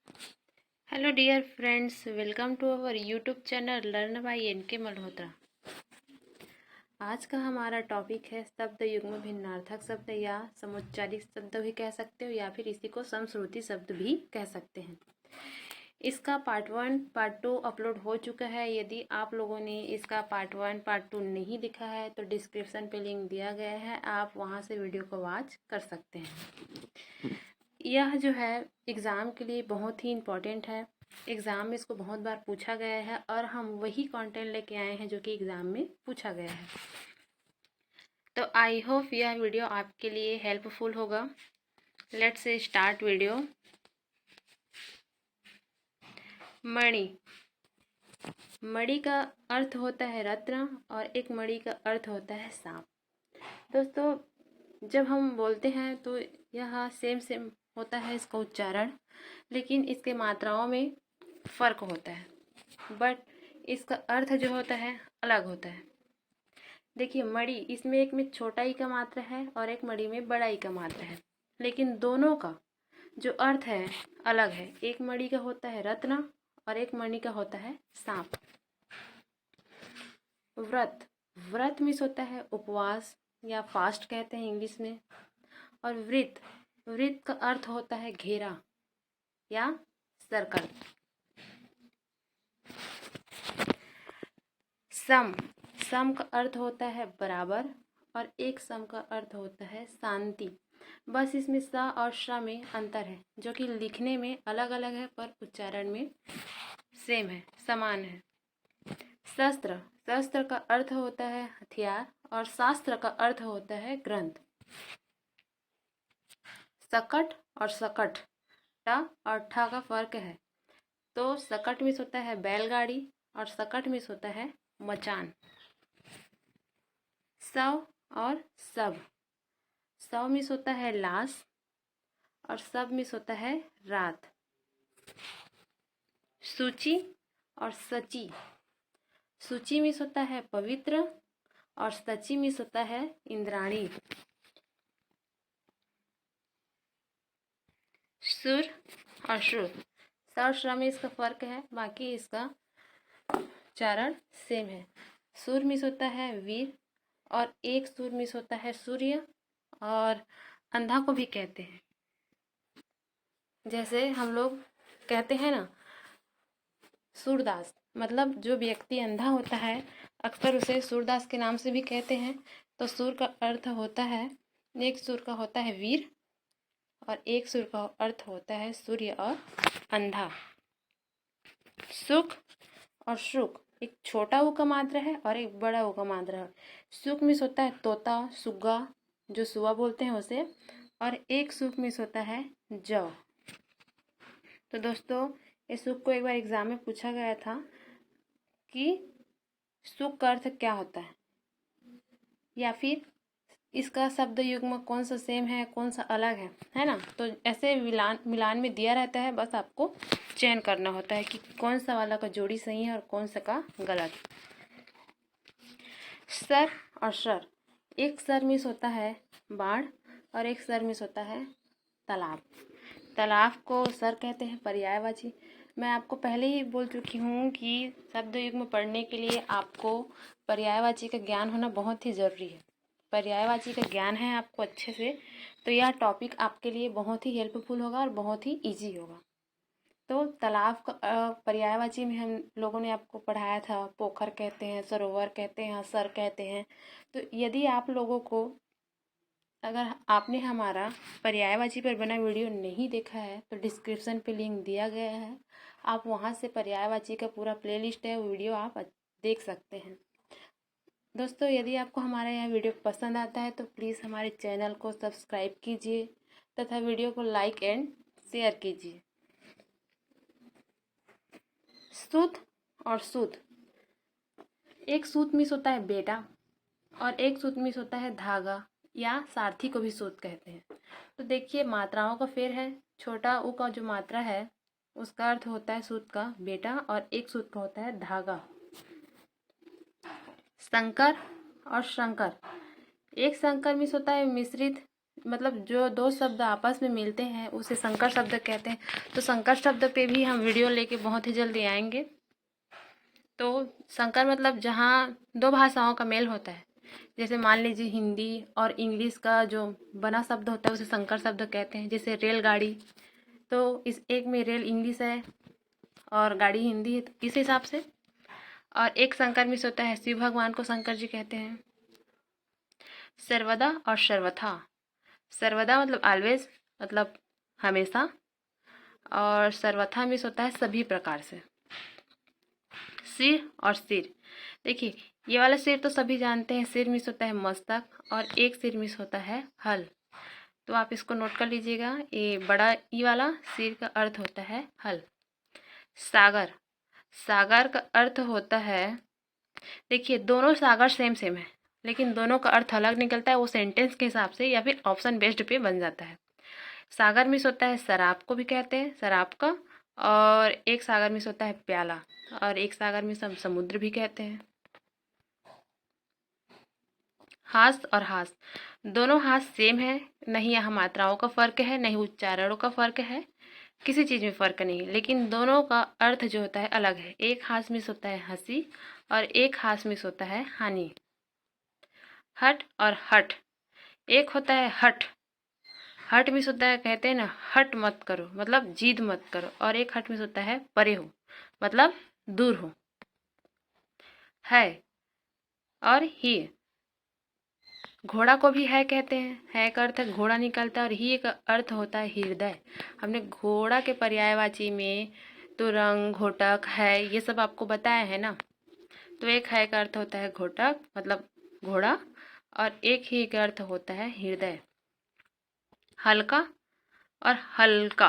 Hello dear friends, welcome to our YouTube channel learn by NK Malhotra. आज का हमारा topic है शब्द युग्म भिन्नार्थक शब्द या समुच्चारित शब्द भी कह सकते हो या फिर इसी को समश्रुति शब्द भी कह सकते हैं। इसका पार्ट 1 पार्ट 2 अपलोड हो चुका है। यदि आप लोगों ने इसका पार्ट 1 पार्ट 2 नहीं देखा है तो डिस्क्रिप्शन पे लिंक दिया गया है, आप वहाँ से वीडियो को वॉच कर सकते हैं। यह जो है एग्ज़ाम के लिए बहुत ही इम्पोर्टेंट है। एग्ज़ाम में इसको बहुत बार पूछा गया है और हम वही कंटेंट लेके आए हैं जो कि एग्ज़ाम में पूछा गया है। तो आई होप यह वीडियो आपके लिए हेल्पफुल होगा। Let's start video. मणि। मणि का अर्थ होता है रत्न और एक मणि का अर्थ होता है सांप। दोस्तों, जब हम बोलते हैं तो यह सेम होता है इसका उच्चारण, लेकिन इसके मात्राओं में फ़र्क होता है, बट इसका अर्थ जो होता है अलग होता है। देखिए, मणि, इसमें एक में छोटा ई का मात्रा है और एक मणि में बड़ा ई का मात्रा है, लेकिन दोनों का जो अर्थ है अलग है। एक मणि का होता है रत्न और एक मणि का होता है सांप। व्रत। व्रत मीन्स होता है उपवास या फास्ट कहते हैं इंग्लिश में। और वृत्त, वृत्त का अर्थ होता है घेरा या सर्कल। सम। सम का अर्थ होता है बराबर और एक सम का अर्थ होता है शांति। बस इसमें स और श में अंतर है, जो कि लिखने में अलग अलग है पर उच्चारण में सेम है, समान है। शस्त्र। शस्त्र का अर्थ होता है हथियार और शास्त्र का अर्थ होता है ग्रंथ। सकट और सकट, ट और ठ का फर्क है। तो सकट मीन्स होता है बैलगाड़ी और सकट मीन्स होता है मचान। सव और सब। सव मीन्स होता है लाश और सब मीन्स होता है रात। सूची और सची। सूची मीन्स होता है पवित्र और सची मीन्स होता है इंद्राणी। सुर और श्रुत, स और श्र में इसका फर्क है, बाकी इसका उच्चारण सेम है। सुर मीन्स होता है वीर और एक सुर मीन्स होता है सूर्य और अंधा को भी कहते हैं। जैसे हम लोग कहते हैं ना सूरदास, मतलब जो व्यक्ति अंधा होता है अक्सर उसे सूरदास के नाम से भी कहते हैं। तो सुर का अर्थ होता है, एक सुर का होता है वीर और एक सुर का अर्थ होता है सूर्य और अंधा। सुख और शुक, एक छोटा ऊ का मात्रा है और एक बड़ा ऊ का मात्रा है। सुख मीन्स होता है तोता, सुग्गा, जो सुआ बोलते हैं उसे, और एक सुख मीन्स होता है जौ। तो दोस्तों, इस सुख को एक बार एग्जाम में पूछा गया था कि सुख का अर्थ क्या होता है या फिर इसका शब्द युग्म कौन सा सेम है कौन सा अलग है ना। तो ऐसे मिलान में दिया रहता है, बस आपको चयन करना होता है कि कौन सा वाला का जोड़ी सही है और कौन सा का गलत। सर और सर, एक सर मीन्स होता है बाढ़ और एक सर मीन्स होता है तालाब। तालाब को सर कहते हैं पर्यायवाची। मैं आपको पहले ही बोल चुकी हूँ कि शब्द युग्म पढ़ने के लिए आपको पर्यायवाची का ज्ञान होना बहुत ही ज़रूरी है। पर्यायवाची का ज्ञान है आपको अच्छे से, तो यह टॉपिक आपके लिए बहुत ही हेल्पफुल होगा और बहुत ही इजी होगा। तो तालाब का पर्यायवाची में हम लोगों ने आपको पढ़ाया था, पोखर कहते हैं, सरोवर कहते हैं, सर कहते हैं। तो यदि आप लोगों को, अगर आपने हमारा पर्यायवाची पर बना वीडियो नहीं देखा है तो डिस्क्रिप्शन पे लिंक दिया गया है, आप वहाँ से पर्यायवाची का पूरा प्लेलिस्ट है, वो वीडियो आप देख सकते हैं। दोस्तों, यदि आपको हमारा यह वीडियो पसंद आता है तो प्लीज़ हमारे चैनल को सब्सक्राइब कीजिए तथा वीडियो को लाइक एंड शेयर कीजिए। सूत और सूत, एक सूत मीन्स होता है बेटा और एक सूत मीन्स होता है धागा या सारथी को भी सूत कहते हैं। तो देखिए, मात्राओं का फेर है। छोटा ऊ का जो मात्रा है उसका अर्थ होता है सूत का बेटा और एक सूत का होता है धागा। संकर और शंकर, एक संकर मीन्स होता है मिश्रित मतलब जो दो शब्द आपस में मिलते हैं उसे संकर शब्द कहते हैं। तो संकर शब्द पे भी हम वीडियो लेके बहुत ही जल्दी आएंगे। तो संकर मतलब जहाँ दो भाषाओं का मेल होता है, जैसे मान लीजिए हिंदी और इंग्लिश का जो बना शब्द होता है उसे संकर शब्द कहते हैं। जैसे रेलगाड़ी, तो इस एक में रेल इंग्लिश है और गाड़ी हिंदी है, तो इस हिसाब से। और एक संकर मिस होता है, शिव भगवान को शंकर जी कहते हैं। सर्वदा और सर्वथा, सर्वदा मतलब ऑलवेज, मतलब हमेशा, और सर्वथा मिस होता है सभी प्रकार से। सिर और सिर, देखिए ये वाला सिर तो सभी जानते हैं, सिर मिस होता है मस्तक, और एक सिर मिस होता है हल। तो आप इसको नोट कर लीजिएगा, ये बड़ा ई वाला सिर का अर्थ होता है हल। सागर, सागर का अर्थ होता है, देखिए दोनों सागर सेम सेम है लेकिन दोनों का अर्थ अलग निकलता है, वो सेंटेंस के हिसाब से या फिर ऑप्शन बेस्ड पे बन जाता है। सागर मिस होता है शराब को भी कहते हैं, शराब का, और एक सागर मिस होता है प्याला, और एक सागर मिस हम समुद्र भी कहते हैं। हास और हास, दोनों हास सेम है, नहीं यहाँ मात्राओं का फर्क है, नहीं उच्चारणों का फर्क है, किसी चीज़ में फ़र्क नहीं, लेकिन दोनों का अर्थ जो होता है अलग है। एक हास मिस होता है हंसी और एक हास मिस होता है हानि। हट और हट, एक होता है हट, हट मिस होता है, कहते हैं ना हट मत करो, मतलब जिद मत करो, और एक हट मिस होता है परे हो, मतलब दूर हो। है और ही, घोड़ा को भी है कहते हैं, है का अर्थ घोड़ा निकलता है, और ही का अर्थ होता है हृदय। हमने घोड़ा के पर्यायवाची में तुरंग, घोटक, है, ये सब आपको बताया है ना। तो एक है का अर्थ होता है घोटक मतलब घोड़ा, और एक ही का अर्थ होता है हृदय। हल्का और हल्का,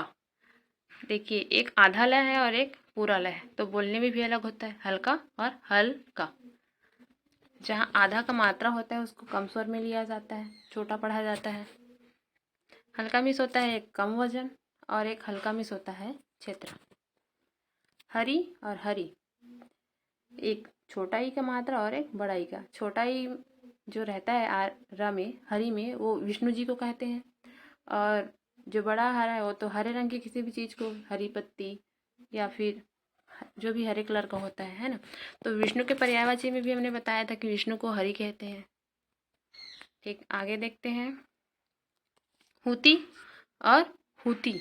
देखिए एक आधा लय है और एक पूरा लय है, तो बोलने में भी अलग होता है, हल्का और हल्का। जहाँ आधा का मात्रा होता है उसको कम स्वर में लिया जाता है, छोटा पढ़ा जाता है। हल्का मिस होता है एक कम वजन, और एक हल्का मिस होता है क्षेत्र। हरी और हरी, एक छोटा ई का मात्रा और एक बड़ा ई का। छोटा ई जो रहता है र में, हरी में, वो विष्णु जी को कहते हैं, और जो बड़ा हरा है वो तो हरे रंग की किसी भी चीज़ को, हरी पत्ती या फिर जो भी हरे कलर का होता है ना। तो विष्णु के पर्यायवाची में भी हमने बताया था कि विष्णु को हरि कहते हैं। ठीक, आगे देखते हैं। हुती और हुती,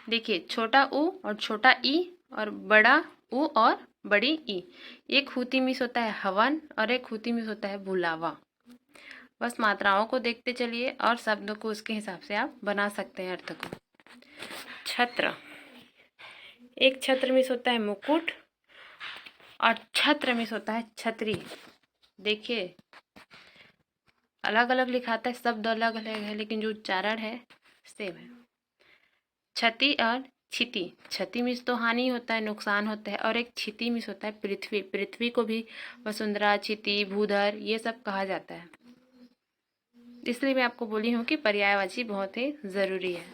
देखिए छोटा ऊ और छोटा ई और बड़ा ऊ और बड़ी ई। एक हुती मिस होता है हवन और एक हुती मिस होता है बुलावा। बस मात्राओं को देखते चलिए और शब्दों को उसके हिसाब से आप बना सकते हैं अर्थ को। छत्र, एक छत्र मिस होता है मुकुट, और छत्र मिस होता है छतरी। देखिए अलग अलग लिखाता है, शब्द अलग अलग है लेकिन जो उच्चारण है सेम है। क्षति और क्षिति, क्षति मिस तो हानि होता है, नुकसान होता है, और एक क्षिति मिस होता है पृथ्वी। पृथ्वी को भी वसुंधरा, क्षिति, भूधर ये सब कहा जाता है। इसलिए मैं आपको बोली हूँ कि पर्यायवाची बहुत ही जरूरी है।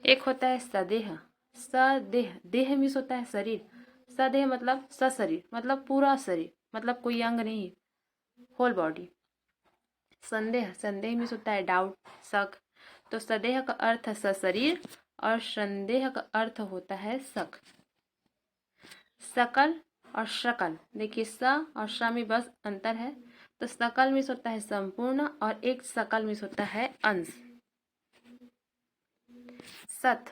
एक होता है सदेह, सदेह, देह मिस होता है शरीर, सदेह मतलब सशरीर, मतलब पूरा शरीर, मतलब कोई अंग नहीं, होल बॉडी। संदेह, संदेह मिस होता है डाउट, शक, तो सदेह का अर्थ है सशरीर और संदेह का अर्थ होता है शक। सकल और शकल, देखिए स और श में बस अंतर है, तो सकल मिस होता है संपूर्ण और एक सकल मिस होता है अंश। सत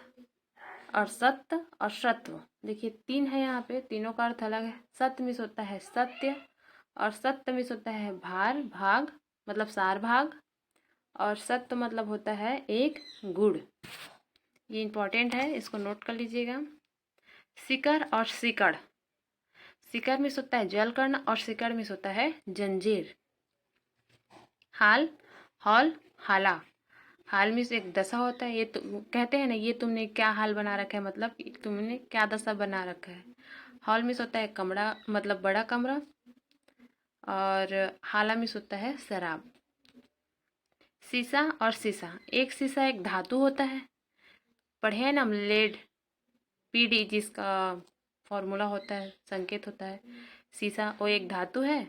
और सत्य और सत्व, देखिए तीन है यहाँ पे, तीनों का अर्थ अलग है। सत्य मिस होता है सत्य, और सत्य मिस होता है भार, भाग मतलब सार भाग, और सत्य मतलब होता है एक गुड़। ये इंपॉर्टेंट है, इसको नोट कर लीजिएगा। सिकर और सिकड़, सिकर मिस होता है जल करना और सिकड़ मिस होता है जंजीर। हाल, हॉल, हाला, हाल में से एक दशा होता है, ये तो कहते हैं ना ये तुमने क्या हाल बना रखा है, मतलब तुमने क्या दशा बना रखा है। हॉल मिस होता है कमरा मतलब बड़ा कमरा, और हाला मिस होता है शराब। शीशा और शीशा, एक शीशा एक धातु होता है, पढ़े हैं ना हम लेड, पीडी जिसका फॉर्मूला होता है, संकेत होता है। शीशा वो एक धातु है,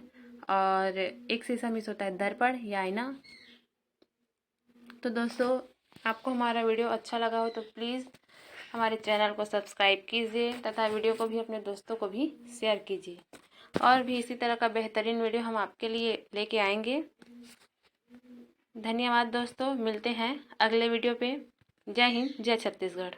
और एक शीशा मिस होता है दर्पण या आईना। तो दोस्तों, आपको हमारा वीडियो अच्छा लगा हो तो प्लीज़ हमारे चैनल को सब्सक्राइब कीजिए तथा वीडियो को भी अपने दोस्तों को भी शेयर कीजिए। और भी इसी तरह का बेहतरीन वीडियो हम आपके लिए लेके आएंगे। धन्यवाद दोस्तों, मिलते हैं अगले वीडियो पे। जय हिंद, जय छत्तीसगढ़।